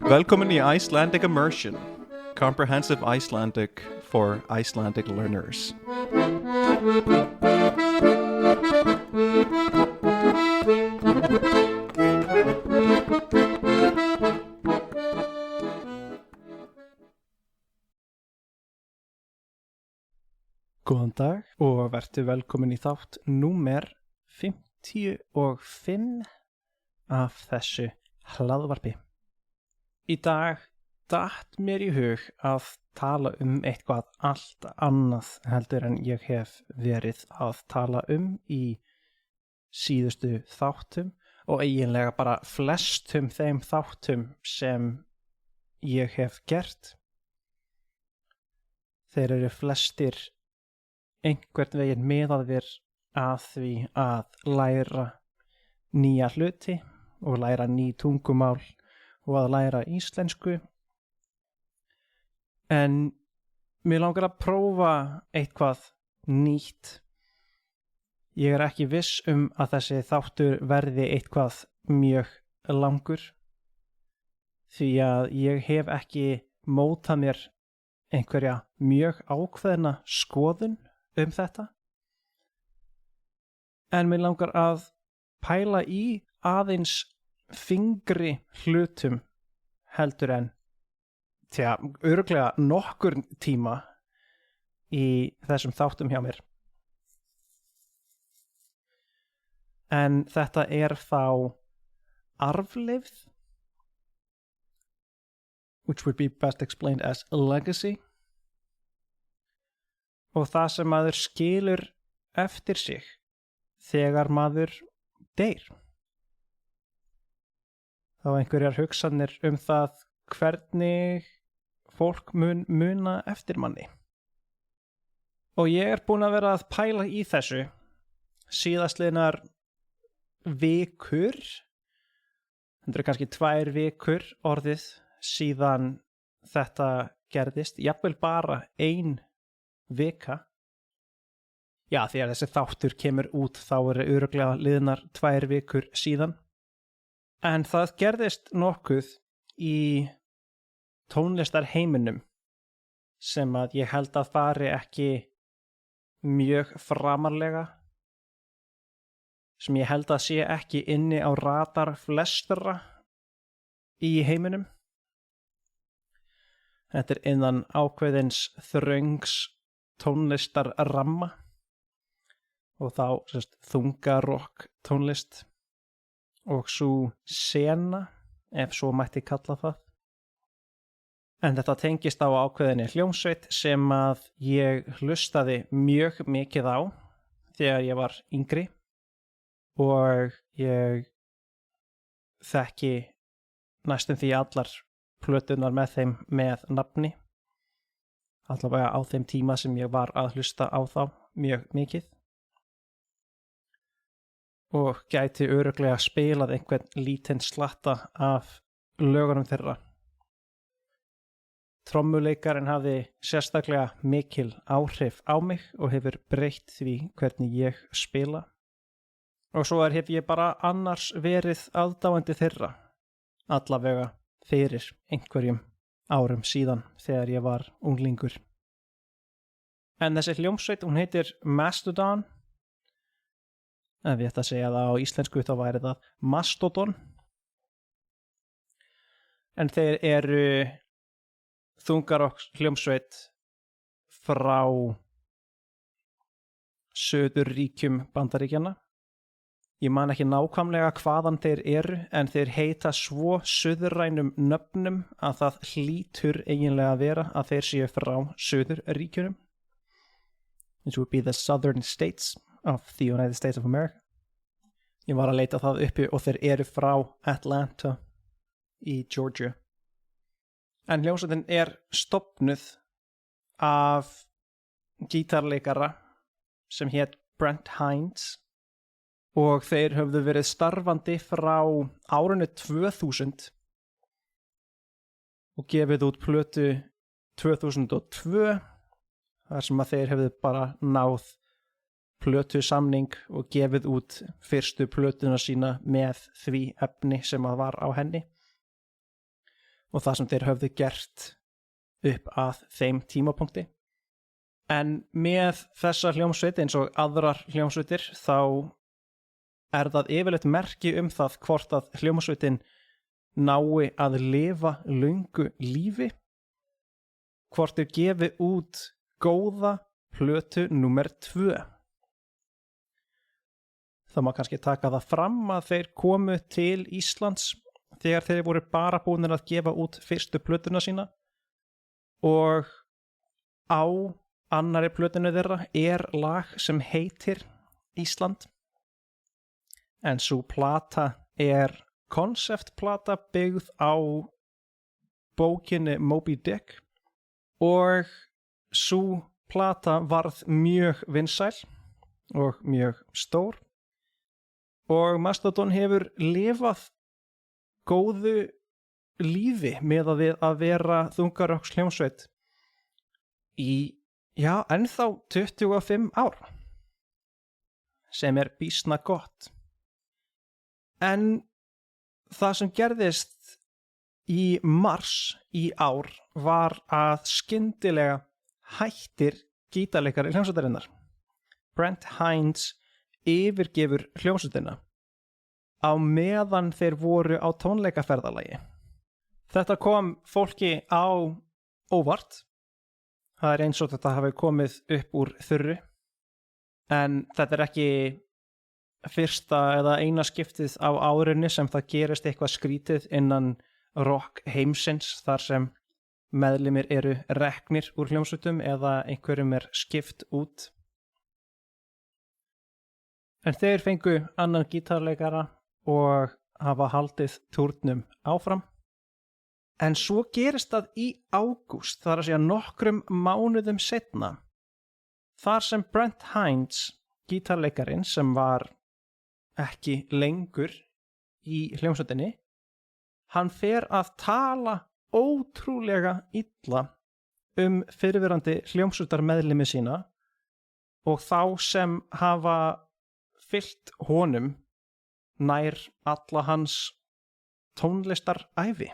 Velkommen í Icelandic Immersion, comprehensive Icelandic for Icelandic learners. Góðan dag og vertu velkomin í þátt númer 55 af þessu hlaðvarpi. Í dag datt mér í hug að tala eitthvað allt annað heldur en ég hef verið að tala í síðustu þáttum og eiginlega bara flestum þeim þáttum sem ég hef gert. Þeir eru flestir einhvern veginn miðaðir að því að læra nýja hluti og læra ný tungumál og að læra íslensku. En mig langar að prófa eitthvað nýtt. Ég er ekki viss að þessi þáttur verði eitthvað mjög langur því að ég hef ekki mótað mér einhverja mjög ákveðna skoðun þetta. En mig langar að pæla í aðeins þyngri hlutum heldur en örugglega nokkurn tíma í þessum þáttum hjá mér. En þetta er þá arfleifð, which would be best explained as legacy, og það sem maður skilur eftir sig þegar maður deyr. Þá einhverjar hugsanir það hvernig fólk muna eftir manni. Og ég er búinn að vera að pæla í þessu síðastliðnar vikur. Þetta er kannski 2 vikur orðið síðan þetta gerðist, jafnvel bara 1 vika. Já, þegar þessi þáttur kemur út þá eru örugglega liðnar 2 vikur síðan. En það gerðist nokkuð í tónlistarheiminum sem að ég held að fari ekki mjög framarlega, sem ég held að sé ekki inni á radar flestra í heiminum. Þetta er innan ákveðins þröngs tónlistarramma og þá þungarokk tónlist og svo sena, ef svo mætti kalla það. En þetta tengist á ákveðinni hljómsveit sem að ég hlustaði mjög mikið á þegar ég var yngri og ég þekki næstum því allar plöturnar með þeim með nafni. Allavega á þeim tíma sem ég var að hlusta á þá mjög mikið. Og gæti örugglega spilað einhvern lítinn slatta af lögunum þeirra. Trommuleikarinn hafði sérstaklega mikil áhrif á mig og hefur breytt því hvernig ég spila. Og svo hef ég bara annars verið aðdáandi þeirra, allavega fyrir einhverjum árum síðan þegar ég var unglingur. En þessi hljómsveit, hún heitir Mastodon. Ef ég ætti að segja það á íslensku þá væri það Mastodon. En þeir eru þungarokks hljómsveit frá Suðurríkjum Bandaríkjanna. Ég man ekki nákvæmlega hvaðan þeir eru, en þeir heita svo suðrænum nöfnum að það hlýtur eiginlega að vera að þeir séu frá Suðurríkjunum. Which would be the southern states of the United States of America. Ég var að leita það uppi og þeir eru frá Atlanta í Georgia. En hljómsveitin er stofnuð af gítarleikara sem hét Brent Hinds og þeir höfðu verið starfandi frá árinu 2000 og gefið út plötu 2002 þar sem að þeir hefðu bara náð plötusamning og gefið út fyrstu plötuna sína með því efni sem að var á henni. og það sem þeir höfðu gert upp að þeim tímapunkti. En með þessa hljómsveit eins og aðrar hljómsveitir þá það yfirleitt merki það hvort að hljómsveitin nái að lifa löngu lífi, hvort þeir gefi út góða plötu númer 2. Það má kannski taka það fram að þeir komu til Íslands þegar þeir voru bara búnir að gefa út fyrstu plötuna sína og á annarri plötunu þeirra lag sem heitir Ísland. En sú plata konceptplata byggð á bókinni Moby Dick og sú plata varð mjög vinsæl og mjög stór og Mastodon hefur lifað góðu lífi með að vera þungarokks hljómsveit í, ennþá 25 ár, sem býsna gott. En það sem gerðist í mars í ár var að skyndilega hættir gítarleikari hljómsveitarinnar. Brent Hinds yfirgefur hljómsveitina á meðan þeir voru á tónleikaferðalagi. Þetta kom fólki á óvart. Það eins og þetta hafi komið upp úr þurru. En þetta ekki fyrsta eða eina skiptið á árinu sem það gerist eitthvað skrítið innan rock heimsins þar sem meðlimir eru reknir úr hljómsveitum eða einhverjum skipt út. En þeir fengu annan gítarleikara og hafa haldið túrnum áfram. En svo gerist það í ágúst, þar að segja nokkrum mánuðum seinna, þar sem Brent Hinds, gítarleikarin sem var ekki lengur í hljómsveitinni, hann fer að tala ótrúlega illa fyrrverandi hljómsveitarmeðlimi sína og þá sem hafa fylgt honum nær alla hans tónlistarævi.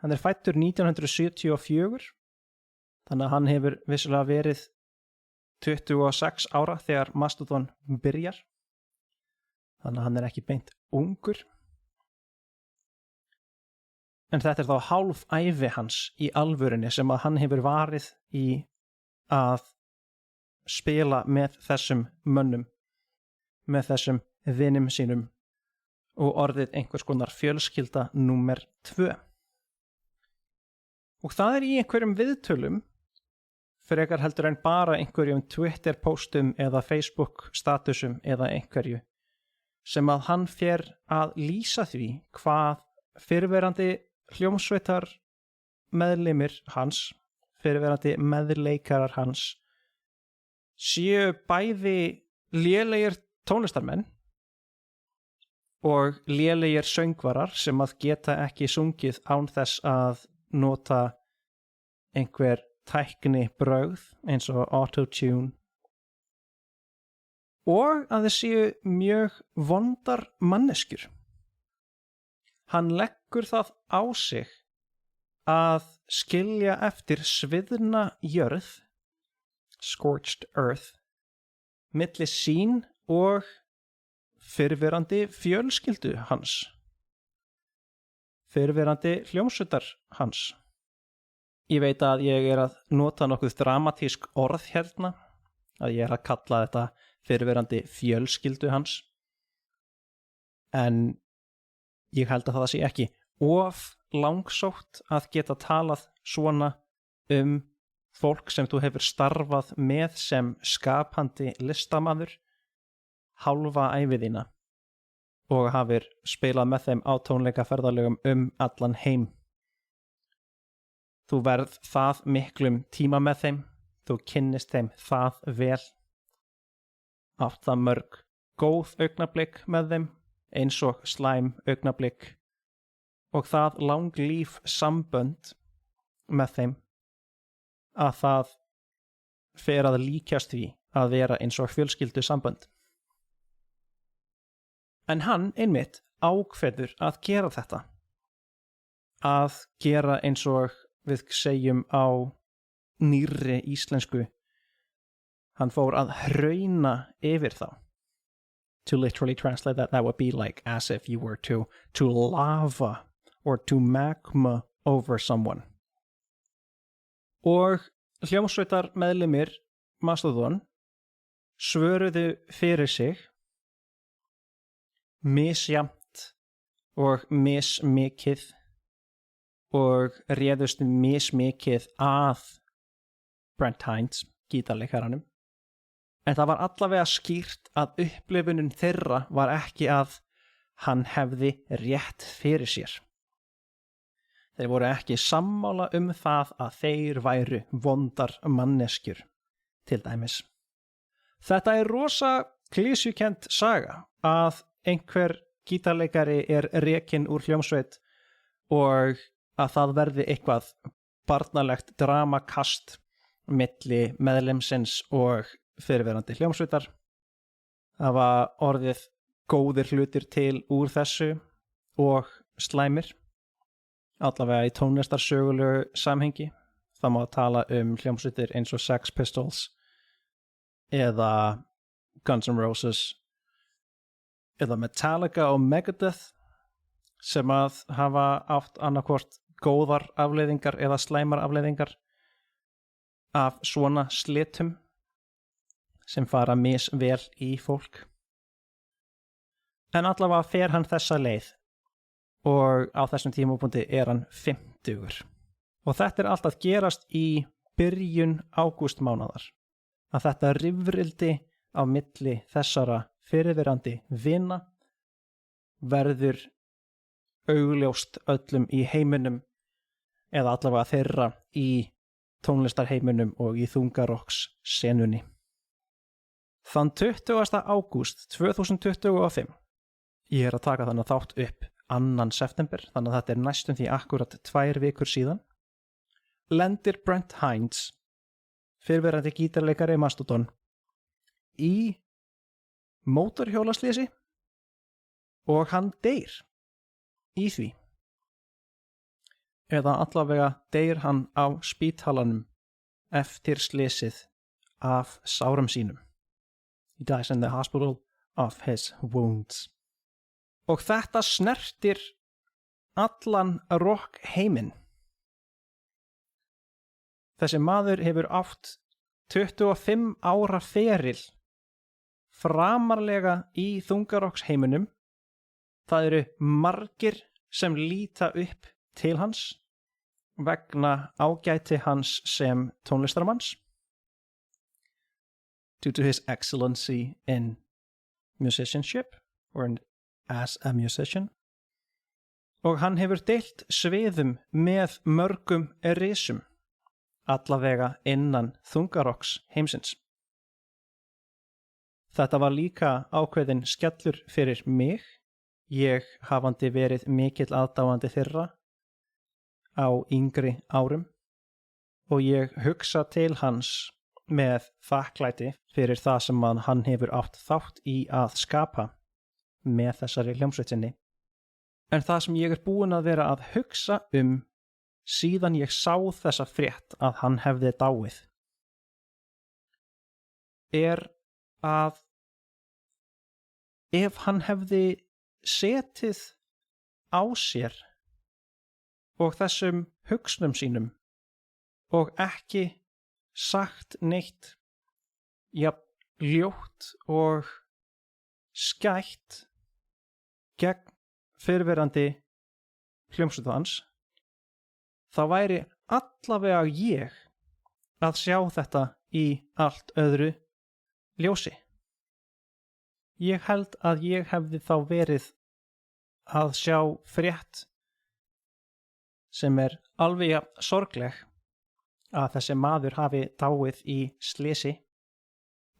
Hann fæddur 1974, þannig að hann hefur vissulega verið 26 ára þegar Mastodon byrjar. Þannig að hann ekki beint ungur. En þetta þá hálf ævi hans í alvörunni sem að hann hefur varið í að spila með þessum mönnum, með þessum vinum sínum og orðið einhvers konar fjölskylda númer 2. Og það í einhverjum viðtölum, frekar heldur en bara einhverjum Twitter postum eða Facebook statusum eða einhverju, sem að hann fer að lýsa því hvað fyrrverandi hljómsveitar meðlimir hans, fyrrverandi meðleikarar hans, séu bæði lélegir tónlistarmenn og lélegir söngvarar sem að geta ekki sungið án þess að nota einhver tækni brögð eins og autotune og að þeir séu mjög vondar manneskjur. Hann leggur það á sig að skilja eftir sviðna jörð, scorched earth, milli sín og fyrrverandi fjölskyldu hans, fyrrverandi hljómsveitar hans. Ég veit að ég að nota nokkuð dramatísk orð hérna, að ég að kalla þetta fyrrverandi fjölskyldu hans, en ég held að það sé ekki of langsótt að geta talað svona fólk sem þú hefur starfað með sem skapandi listamaður hálfa ævi þína og hafir spilað með þeim á tónleikaferðalögum allan heim. Þú verð það miklum tíma með þeim, þú kynnist þeim það vel, átt það mörg góð augnablik með þeim eins og slæm augnablik og það langlíf sambönd með þeim að það fer að líkjast því að vera eins og fjölskyldu sambönd. En hann einmitt ákveður að gera þetta. að gera eins og við segjum á nýrri íslensku. Hann fór að hrauna yfir þá. To literally translate that would be like as if you were to lava or to magma over someone. Og hljómsveitar meðlimir Mastodon svöruðu fyrir sig misjafnt og mismikið og réðust mismikið að Brent Hinds, gítarleikaranum. En það var allavega skýrt að upplifunin þeirra var ekki að hann hefði rétt fyrir sér. Þeir voru ekki sammála það að þeir væru vondar manneskjur, til dæmis. Þetta rosa klisjukent saga að einhver gítarleikari rekinn úr hljómsveit og að það verði eitthvað barnalegt dramakast milli meðlimsins og fyrirverandi hljómsveitar. Það var orðið góðir hlutir til úr þessu og slæmir, allavega í tónlistarsögulegu samhengi. Það má tala hljómsveitir eins og Sex Pistols eða Guns N' Roses eða Metallica og Megadeth sem að hafa átt annarkvort góðar afleiðingar eða slæmar afleiðingar af svona slitum sem fara misvel í fólk. En allavega fer hann þessa leið og á þessum tímapunkti hann 50. Og þetta allt að gerast í byrjun ágústmánaðar. Að þetta rifrildi á milli þessara fyrirverandi vina verður augljóst öllum í heiminum eða allavega þeirra í tónlistarheiminum og í þungarokks senunni. Þann 20. ágúst 2025, ég að taka þannig þátt upp 2. september, þannig að þetta næstum því akkurat 2 vikur síðan, lendir Brent Hinds, fyrrverandi gítarleikari Mastodon, í mótorhjólaslysi og hann deyr í því. Eða allavega deyr hann á spítalanum eftir slysið af sárum sínum. He dies in the hospital of his wounds. Og þetta snertir allan rock heiminn. Þessi maður hefur átt 25 ára feril framarlega í þungarokks heiminum. Það eru margir sem líta upp til hans vegna ágæti hans sem tónlistarmanns. Due to his excellency in musicianship or as a musician. Og hann hefur deilt sviðum með mörgum risum, allavega innan þungarokks heimsins. Þetta var líka ákveðin skellur fyrir mig, ég hafandi verið mikill aðdáandi þeirra á yngri árum og ég hugsa til hans með þakklæti fyrir það sem hann hefur átt þátt í að skapa með þessari hljómsveitinni. En það sem ég búinn að vera að hugsa síðan ég sá þessa frétt að hann hefði dáið að ef hann hefði setið á sér og þessum hugsunum sínum og ekki sagt neitt ljótt og skætt gegn fyrrverandi hljómsveitu hans, þá væri allavega ég að sjá þetta í allt öðru ljósi. Ég held að ég hefði þá verið að sjá frétt sem alveg sorgleg að þessi maður hafi dáið í slysi,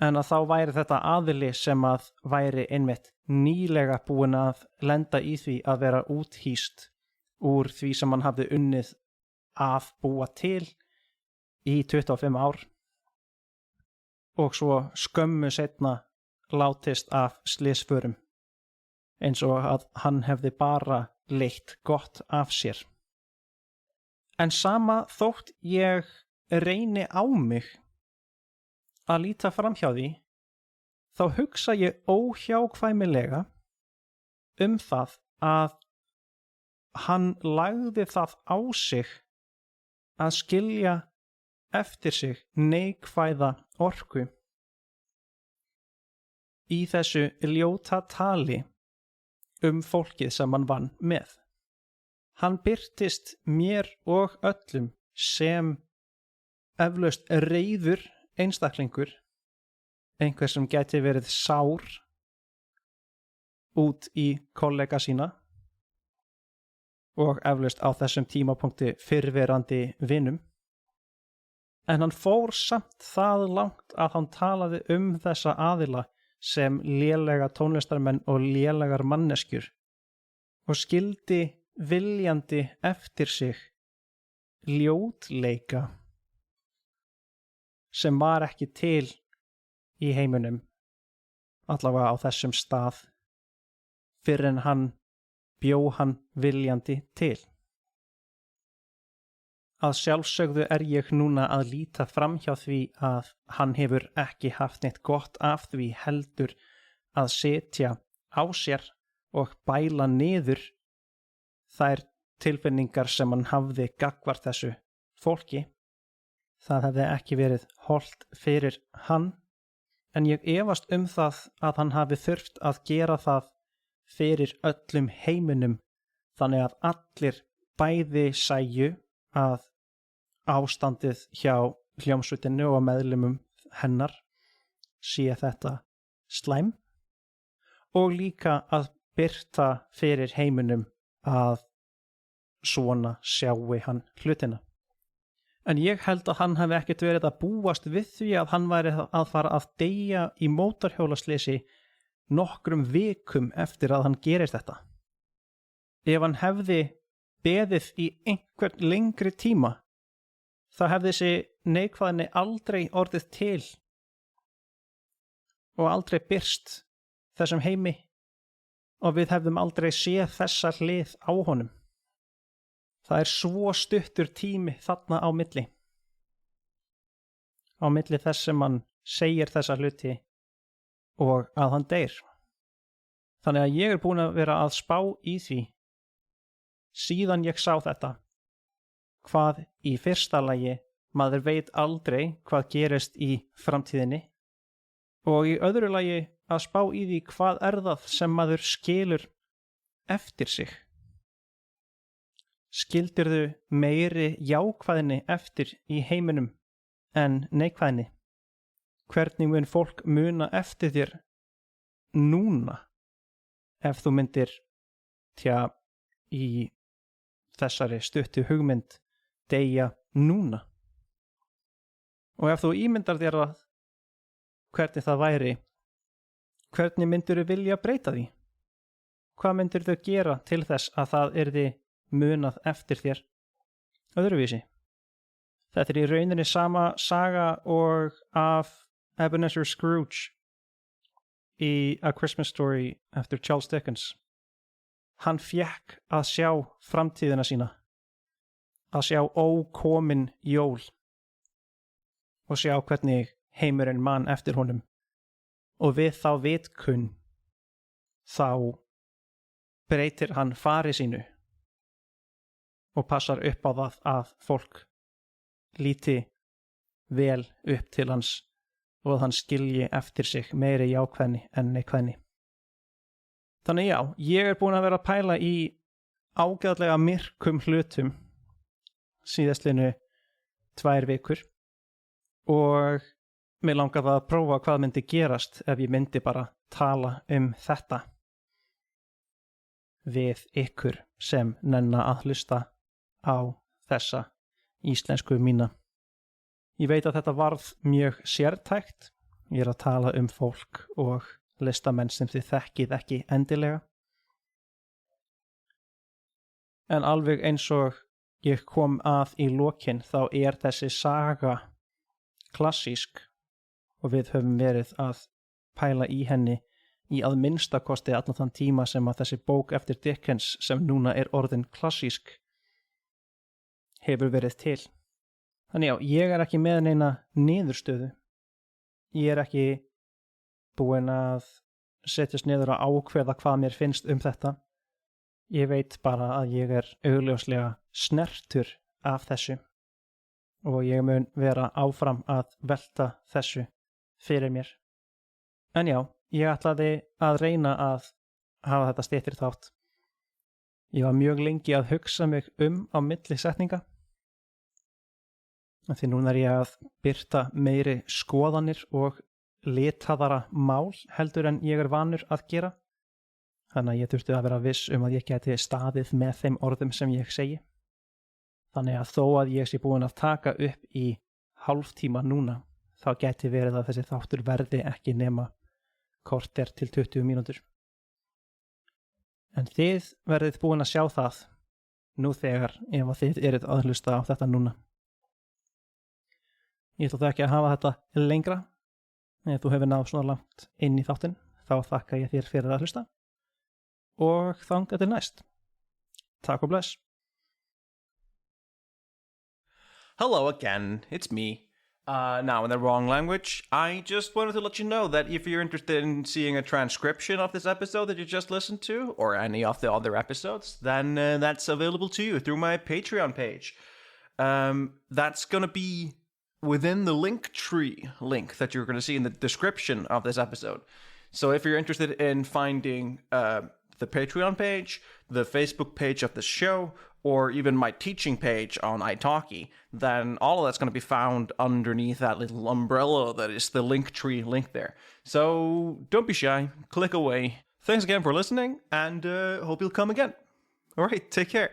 en að þá væri þetta aðili sem að væri einmitt nýlega búin að lenda í því að vera úthýst úr því sem hann hafði unnið að búa til í 25 ár og svo skömmu seinna látist af slysförum eins og að hann hefði bara leitt gott af sér. En sama þótt ég reyni á mig að líta framhjá því, þá hugsa ég óhjákvæmilega það að hann lagði það á sig að skilja eftir sig neikvæða orku í þessu ljóta tali fólkið sem hann vann með. Hann birtist mér og öllum sem eflaust reiður einstaklingur, einhver sem gæti verið sár út í kollega sína og eflaust á þessum tímapunkti fyrrverandi vinum. En hann fór samt það langt að hann talaði þessa aðila sem lélega tónlistarmenn og lélegar manneskjur og skildi viljandi eftir sig ljótleika sem var ekki til í heiminum, allavega á þessum stað, fyrr en hann bjó hann viljandi til. Að sjálfsögðu ég núna að líta framhjá því að hann hefur ekki haft neitt gott af því heldur að setja á sér og bæla niður þær tilfinningar sem hann hafði gagnvart þessu fólki. Það hefði ekki verið hollt fyrir hann, en ég efast það að hann hafi þurft að gera það fyrir öllum heiminum, þannig að allir bæði sæju að ástandið hjá hljómsveitinu og meðlimum hennar sé þetta slæm og líka að birta fyrir heiminum að svona sjái hann hlutina. En ég held að hann hafi ekkert verið að búast við því að hann væri að fara að deyja í mótorhjólasleysi nokkrum vikum eftir að hann gerir þetta. Ef hann hefði beðið í einhvern lengri tíma, þá hefði þessi neikvæðni aldrei orðið til og aldrei birst þessum heimi og við hefðum aldrei séð þessa hlið á honum. Það svo stuttur tími þarna á milli þess sem hann segir þessa hluti og að hann deyr. Þannig að ég búin að vera að spá í því síðan ég sá þetta, hvað í fyrsta lagi maður veit aldrei hvað gerist í framtíðinni og í öðru lagi að spá í því hvað það sem maður skilur eftir sig. Skildirðu meiri jákvæðni eftir í heiminum en neikvæðni? Hvernig mun fólk muna eftir þér núna ef þú myndir í þessari stuttu hugmynd deyja núna? Og ef þú ímyndar þér að hvernig það væri, hvernig myndirðu vilja breyta því? Hvað myndirðu gera til þess að það yrði munað eftir þér öðruvísi? Þetta í rauninni sama saga og af Ebenezer Scrooge í A Christmas Story eftir Charles Dickens. Hann fékk að sjá framtíðina sína, að sjá ókomin jól og sjá hvernig heimurinn man eftir honum og við þá vitkunn þá breytir hann fari sínu og passar upp á það að fólk líti vel upp til hans og að hann skilji eftir sig meiri jákvæðni en neikvæðni. Þannig já, ég búin að vera að pæla í ágæðlega myrkum hlutum síðastlinu 2 vikur og mig langaði að prófa hvað myndi gerast ef ég myndi bara tala þetta við ykkur sem nenna að hlusta á þessa íslensku mína. Ég veit að þetta varð mjög sértækt. Ég að tala fólk og listamenn sem þið þekkið ekki endilega. En alveg eins og ég kom að í lokin þá þessi saga klassísk og við höfum verið að pæla í henni í að minnstakosti allan þann tíma sem að þessi bók eftir Dickens sem núna orðin klassísk hefur verið til. Þannig já, ég er ekki með neina niðurstöðu. Ég er ekki búinn að setjast niður og ákveða hvað mér finnst þetta. Ég veit bara að ég er augljóslega snertur af þessu og ég mun vera áfram að velta þessu fyrir mér. En já, ég ætlaði að reyna að hafa þetta styttri þátt. Ég var mjög lengi að hugsa mig á milli setninga. Því núna er ég að birta meiri skoðanir og litaðara mál heldur en ég er vanur að gera. Þannig að ég þurfti að vera viss að ég geti staðið með þeim orðum sem ég segi. Þannig að þó að ég sé búinn að taka upp í hálftíma núna, þá geti verið að þessi þáttur verði ekki nema korter til 20 mínútur. En þið verðið búin að sjá það nú þegar ef að þið eruð að hlusta á þetta núna. Ég ætla ekki að hafa þetta lengra. Ef þú hefur náð svona langt inn í þáttinn, þá þakka ég þér fyrir að hlusta. Og þangað til næst. Takk og bless. Hello again, it's me. Now in the wrong language, I just wanted to let you know that if you're interested in seeing a transcription of this episode that you just listened to, or any of the other episodes, then that's available to you through my Patreon page. That's going to be within the Linktree link that you're going to see in the description of this episode. So if you're interested in finding the Patreon page, the Facebook page of the show, or even my teaching page on italki, then all of that's going to be found underneath that little umbrella that is the Linktree link there. So don't be shy, click away. Thanks again for listening, and hope you'll come again. All right, take care.